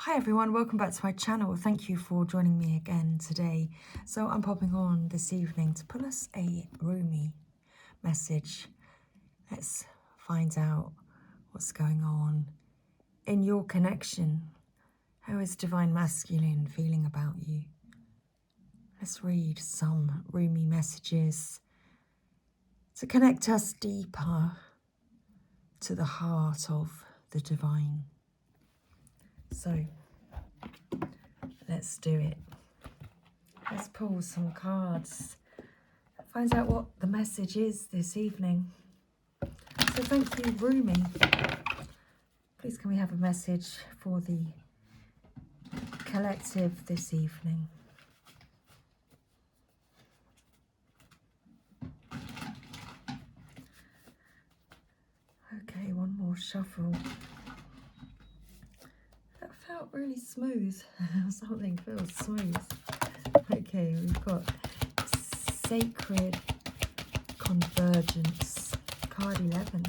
Hi everyone, welcome back to my channel. Thank you for joining me again today. So I'm popping on this evening to pull us a Rumi message. Let's find out what's going on in your connection. How is Divine Masculine feeling about you? Let's read some Rumi messages to connect us deeper to the heart of the divine. So let's do it. Let's pull some cards. Find out what the message is this evening. So thank you, Rumi. Please can we have a message for the collective this evening? Okay, one more shuffle. That felt really smooth. Something feels smooth. Okay, we've got Sacred Convergence, card 11.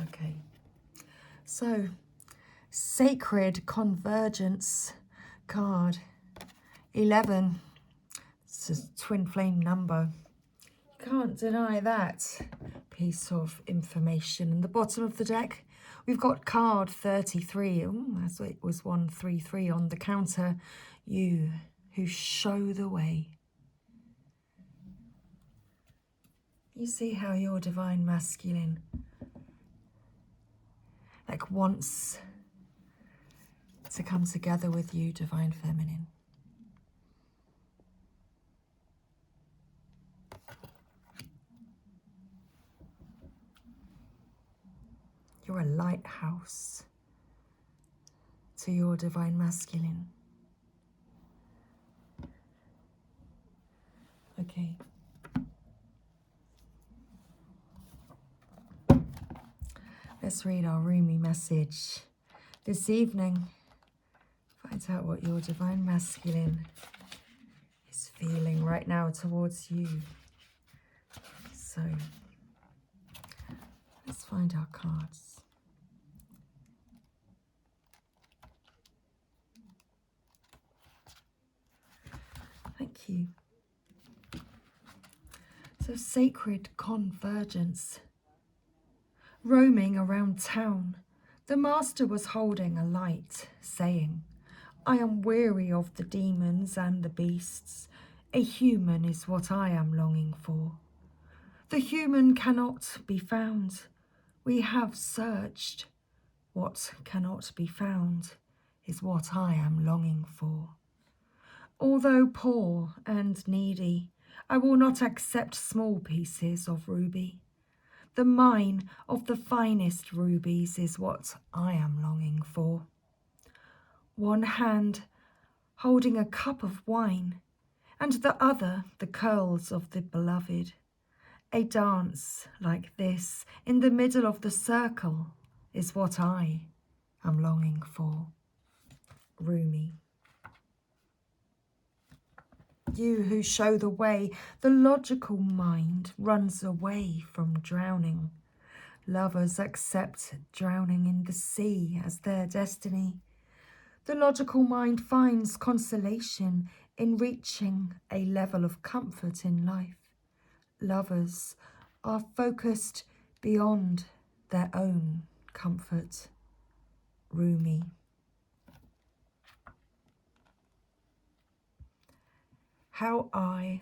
Okay, so Sacred Convergence, card 11. It's a twin flame number. Can't deny that piece of information. And the bottom of the deck, we've got card 33. Oh, that's what it was, 133 on the counter. You who show the way. You see how your Divine Masculine wants to come together with you, Divine Feminine. You're a lighthouse to your Divine Masculine. Okay. Let's read our Rumi message this evening. Find out what your Divine Masculine is feeling right now towards you. So let's find our cards. Thank you. So Sacred Convergence. Roaming around town, the master was holding a light, saying, I am weary of the demons and the beasts. A human is what I am longing for. The human cannot be found. We have searched. What cannot be found is what I am longing for. Although poor and needy, I will not accept small pieces of ruby. The mine of the finest rubies is what I am longing for. One hand holding a cup of wine, and the other the curls of the beloved. A dance like this in the middle of the circle is what I am longing for. Rumi. You who show the way, the logical mind runs away from drowning. Lovers accept drowning in the sea as their destiny. The logical mind finds consolation in reaching a level of comfort in life. Lovers are focused beyond their own comfort. Rumi. How I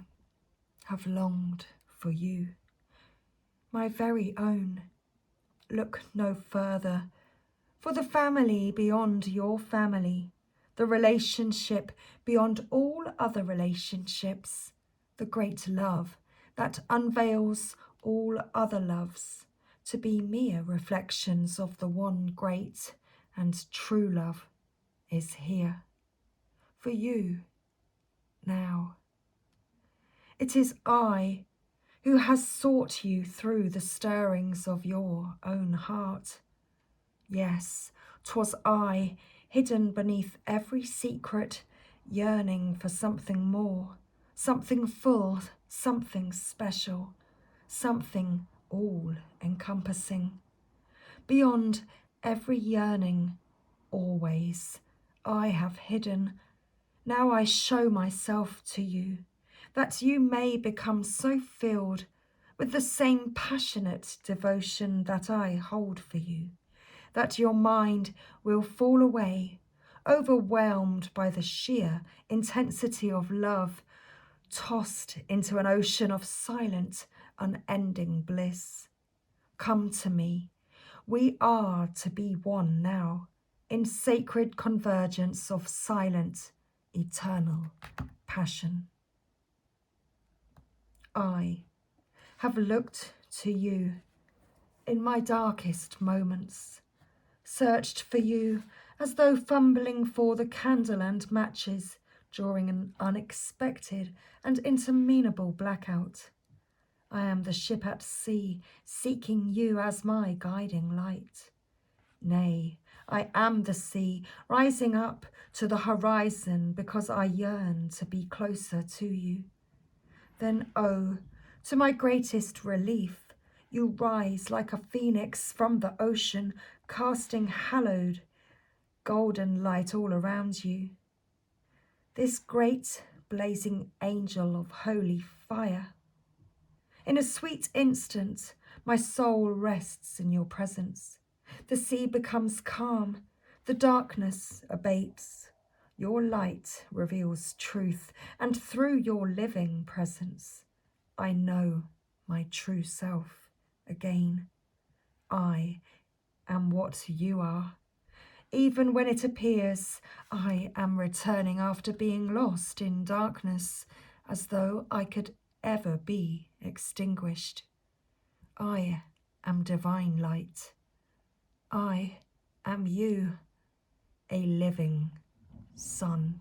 have longed for you, my very own. Look no further, for the family beyond your family, the relationship beyond all other relationships, the great love that unveils all other loves, to be mere reflections of the one great and true love, is here for you now. It is I who has sought you through the stirrings of your own heart. Yes, 'twas I, hidden beneath every secret, yearning for something more, something full, something special, something all-encompassing. beyond every yearning, always I have hidden. Now I show myself to you, that you may become so filled with the same passionate devotion that I hold for you, that your mind will fall away, overwhelmed by the sheer intensity of love, tossed into an ocean of silent, unending bliss. Come to me. We are to be one now, in sacred convergence of silent, eternal passion. I have looked to you in my darkest moments, searched for you as though fumbling for the candle and matches during an unexpected and interminable blackout. I am the ship at sea, seeking you as my guiding light. Nay, I am the sea, rising up to the horizon because I yearn to be closer to you. Then, oh, to my greatest relief, you rise like a phoenix from the ocean, casting hallowed, golden light all around you. This great, blazing angel of holy fire. In a sweet instant, my soul rests in your presence. The sea becomes calm, the darkness abates. Your light reveals truth, and through your living presence, I know my true self again. I am what you are. Even when it appears I am returning after being lost in darkness, as though I could ever be extinguished. I am divine light. I am you, a living sun.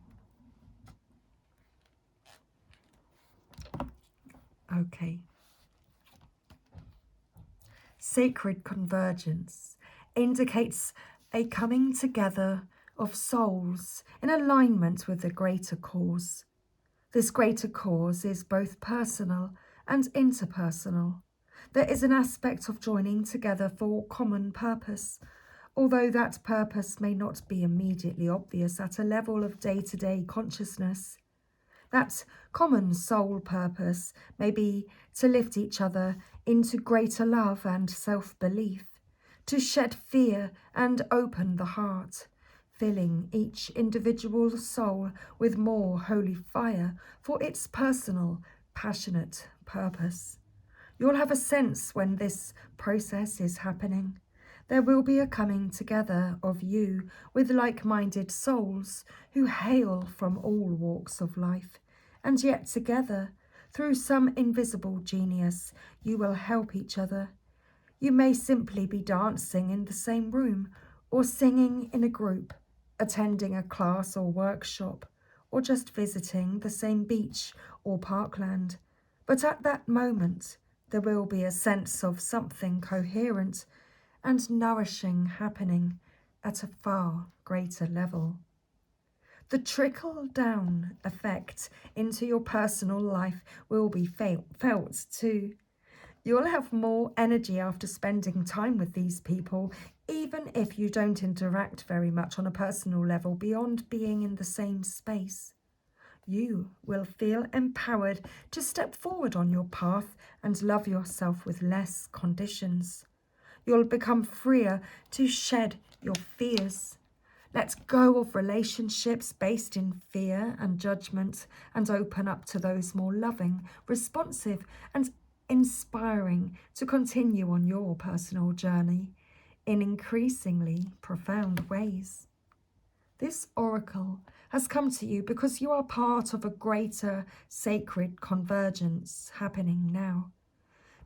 Okay. Sacred convergence indicates a coming together of souls in alignment with a greater cause. This greater cause is both personal and interpersonal. There is an aspect of joining together for common purpose, although that purpose may not be immediately obvious at a level of day-to-day consciousness. That common soul purpose may be to lift each other into greater love and self-belief, to shed fear and open the heart, filling each individual soul with more holy fire for its personal, passionate purpose. You'll have a sense when this process is happening. There will be a coming together of you with like-minded souls who hail from all walks of life, and yet together, through some invisible genius, you will help each other. You may simply be dancing in the same room, or singing in a group, attending a class or workshop, or just visiting the same beach or parkland. But at that moment, there will be a sense of something coherent and nourishing happening at a far greater level. The trickle-down effect into your personal life will be felt too. You'll have more energy after spending time with these people, even if you don't interact very much on a personal level beyond being in the same space. You will feel empowered to step forward on your path and love yourself with less conditions. You'll become freer to shed your fears. Let go of relationships based in fear and judgment and open up to those more loving, responsive, and inspiring to continue on your personal journey in increasingly profound ways. This oracle has come to you because you are part of a greater sacred convergence happening now.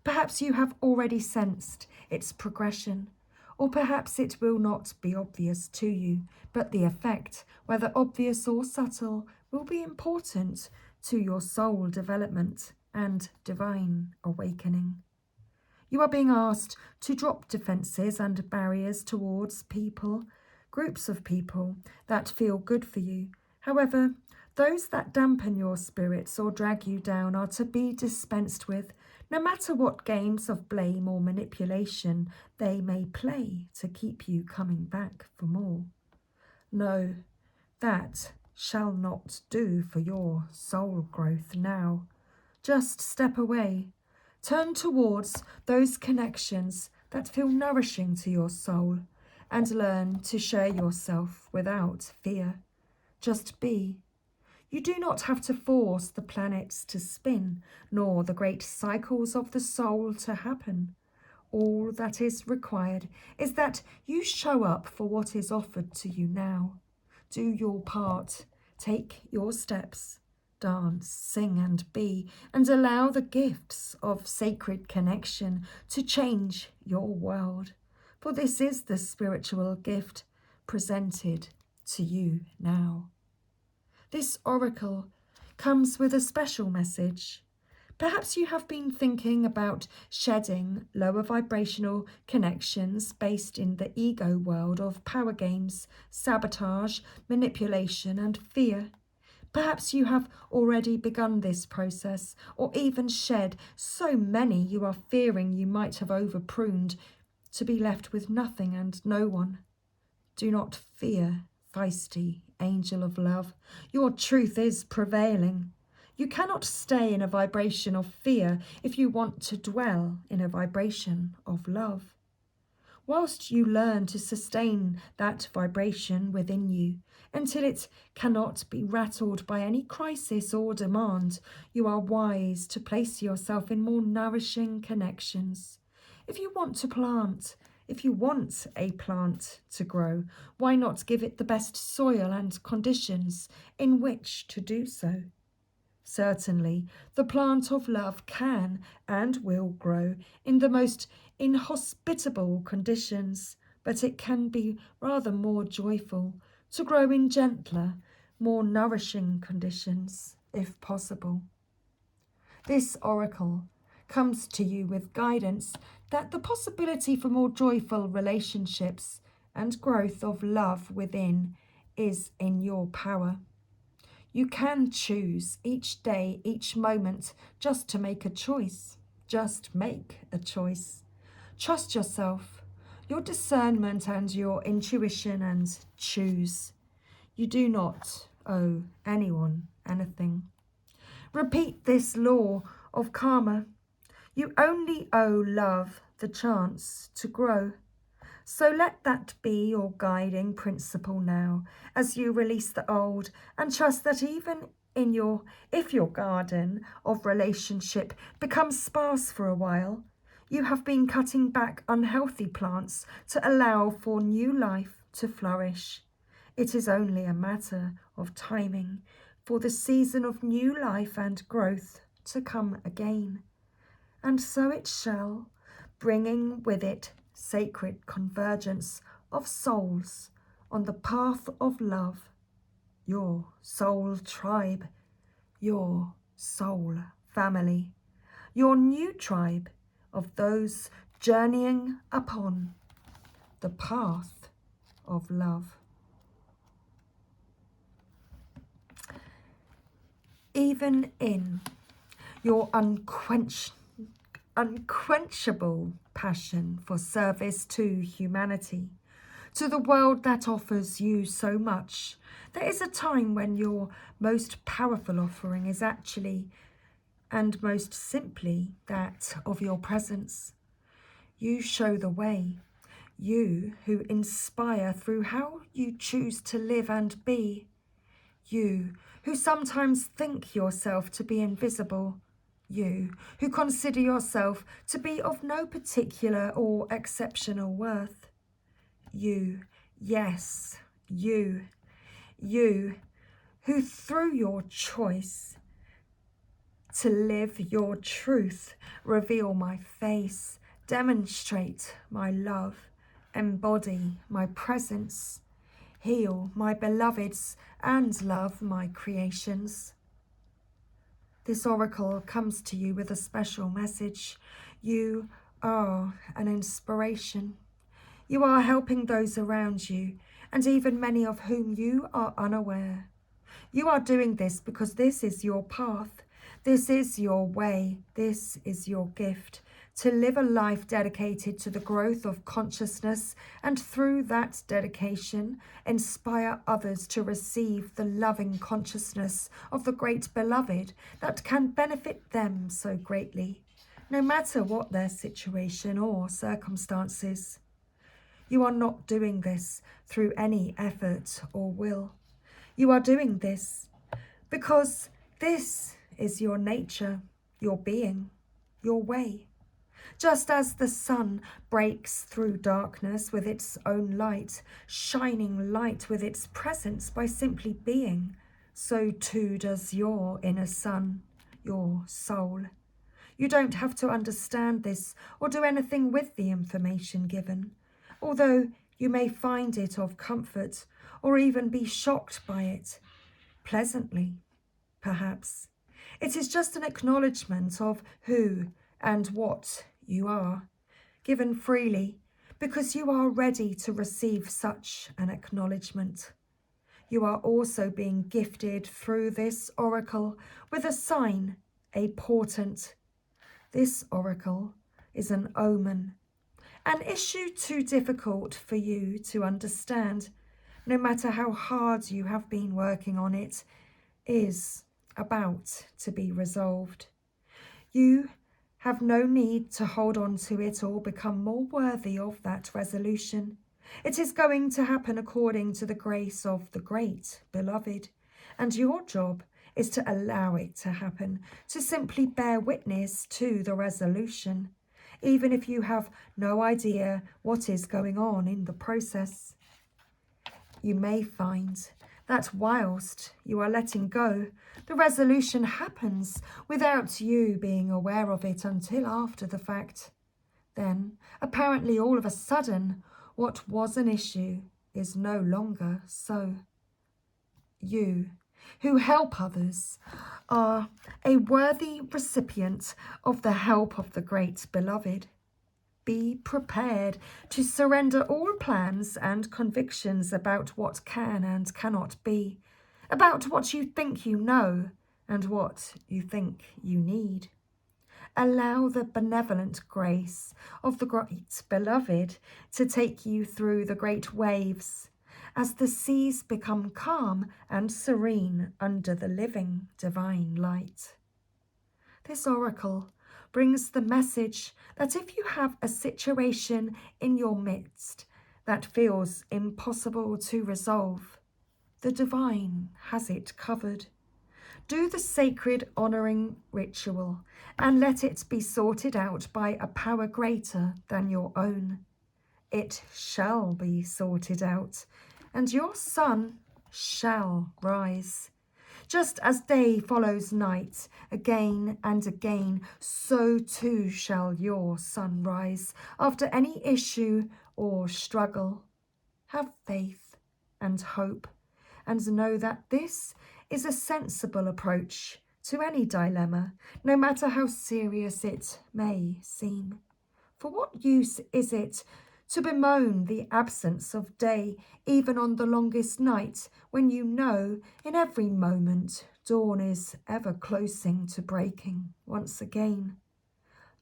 Perhaps you have already sensed its progression, or perhaps it will not be obvious to you, but the effect, whether obvious or subtle, will be important to your soul development and divine awakening. You are being asked to drop defences and barriers towards people, groups of people that feel good for you. However, those that dampen your spirits or drag you down are to be dispensed with. no matter what games of blame or manipulation they may play to keep you coming back for more. No, that shall not do for your soul growth now. Just step away. Turn towards those connections that feel nourishing to your soul and learn to share yourself without fear. Just be. You do not have to force the planets to spin, nor the great cycles of the soul to happen. All that is required is that you show up for what is offered to you now. Do your part, take your steps, dance, sing and be, and allow the gifts of sacred connection to change your world. For this is the spiritual gift presented to you now. This oracle comes with a special message. Perhaps you have been thinking about shedding lower vibrational connections based in the ego world of power games, sabotage, manipulation, and fear. Perhaps you have already begun this process, or even shed so many you are fearing you might have overpruned to be left with nothing and no one. Do not fear, feisty angel of love. Your truth is prevailing. You cannot stay in a vibration of fear if you want to dwell in a vibration of love. Whilst you learn to sustain that vibration within you until it cannot be rattled by any crisis or demand, you are wise to place yourself in more nourishing connections. If you want a plant to grow, why not give it the best soil and conditions in which to do so? Certainly, the plant of love can and will grow in the most inhospitable conditions, but it can be rather more joyful to grow in gentler, more nourishing conditions, if possible. This oracle comes to you with guidance that the possibility for more joyful relationships and growth of love within is in your power. You can choose each day, each moment, just to make a choice. Just make a choice. Trust yourself, your discernment and your intuition, and choose. You do not owe anyone anything. Repeat this law of karma. You only owe love the chance to grow. So let that be your guiding principle now as you release the old and trust that even if your garden of relationship becomes sparse for a while, you have been cutting back unhealthy plants to allow for new life to flourish. It is only a matter of timing for the season of new life and growth to come again. And so it shall, bringing with it sacred convergence of souls on the path of love, your soul tribe, your soul family, your new tribe of those journeying upon the path of love. Even in your unquenchable passion for service to humanity, to the world that offers you so much, there is a time when your most powerful offering is actually and most simply that of your presence. You show the way, you who inspire through how you choose to live and be, you who sometimes think yourself to be invisible, you who consider yourself to be of no particular or exceptional worth. You, yes, you who through your choice to live your truth, reveal my face, demonstrate my love, embody my presence, heal my beloveds and love my creations. This oracle comes to you with a special message. You are an inspiration. You are helping those around you, and even many of whom you are unaware. You are doing this because this is your path. This is your way, this is your gift, to live a life dedicated to the growth of consciousness, and through that dedication, inspire others to receive the loving consciousness of the great beloved that can benefit them so greatly, no matter what their situation or circumstances. You are not doing this through any effort or will. You are doing this because this is your nature, your being, your way. Just as the sun breaks through darkness with its own light, shining light with its presence by simply being, so too does your inner sun, your soul. You don't have to understand this or do anything with the information given, although you may find it of comfort or even be shocked by it, pleasantly, perhaps. It is just an acknowledgement of who and what you are, given freely, because you are ready to receive such an acknowledgement. You are also being gifted through this oracle with a sign, a portent. This oracle is an omen, an issue too difficult for you to understand, no matter how hard you have been working on it, is about to be resolved. You have no need to hold on to it or become more worthy of that resolution. It is going to happen according to the grace of the great beloved, and your job is to allow it to happen, to simply bear witness to the resolution, even if you have no idea what is going on in the process. You may find that whilst you are letting go, the resolution happens without you being aware of it until after the fact. Then, apparently all of a sudden, what was an issue is no longer so. You, who help others, are a worthy recipient of the help of the great beloved. Be prepared to surrender all plans and convictions about what can and cannot be, about what you think you know and what you think you need. Allow the benevolent grace of the great beloved to take you through the great waves as the seas become calm and serene under the living divine light. This oracle brings the message that if you have a situation in your midst that feels impossible to resolve, the divine has it covered. Do the sacred honouring ritual and let it be sorted out by a power greater than your own. It shall be sorted out, and your sun shall rise. Just as day follows night again and again, so too shall your sun rise after any issue or struggle. Have faith and hope, and know that this is a sensible approach to any dilemma, no matter how serious it may seem. For what use is it to bemoan the absence of day, even on the longest night, when you know in every moment dawn is ever closing to breaking once again?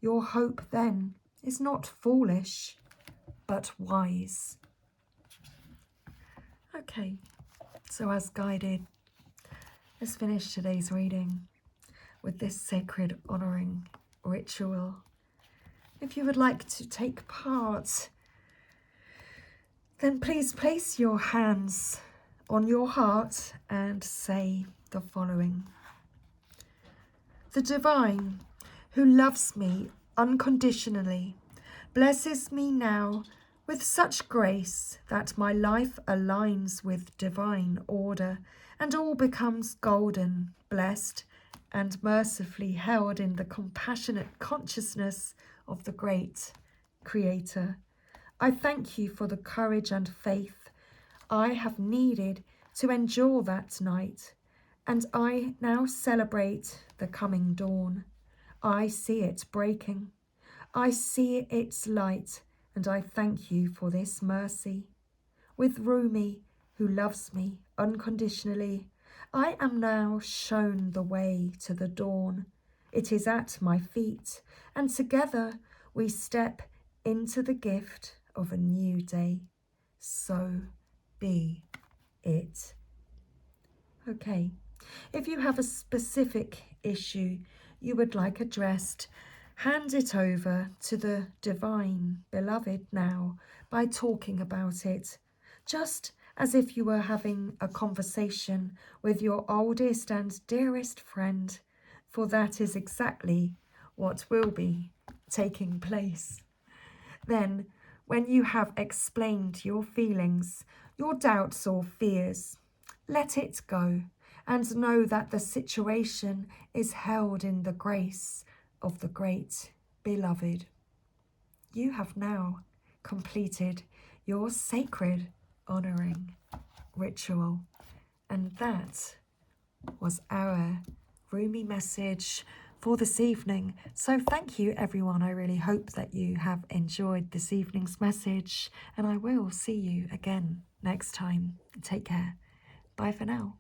Your hope then is not foolish, but wise. Okay, so as guided, let's finish today's reading with this sacred honouring ritual. If you would like to take part, then please place your hands on your heart and say the following. The divine, who loves me unconditionally, blesses me now with such grace that my life aligns with divine order and all becomes golden, blessed, and mercifully held in the compassionate consciousness of the great Creator. I thank you for the courage and faith I have needed to endure that night, and I now celebrate the coming dawn. I see it breaking. I see its light, and I thank you for this mercy. With Rumi, who loves me unconditionally, I am now shown the way to the dawn. It is at my feet, and together we step into the gift of a new day. So be it. Okay, if you have a specific issue you would like addressed, hand it over to the Divine Beloved now by talking about it, just as if you were having a conversation with your oldest and dearest friend, for that is exactly what will be taking place. Then, when you have explained your feelings, your doubts or fears, let it go and know that the situation is held in the grace of the great Beloved. You have now completed your sacred honouring ritual, and that was our roomy message for this evening. So thank you everyone. I really hope that you have enjoyed this evening's message, and I will see you again next time. Take care. Bye for now.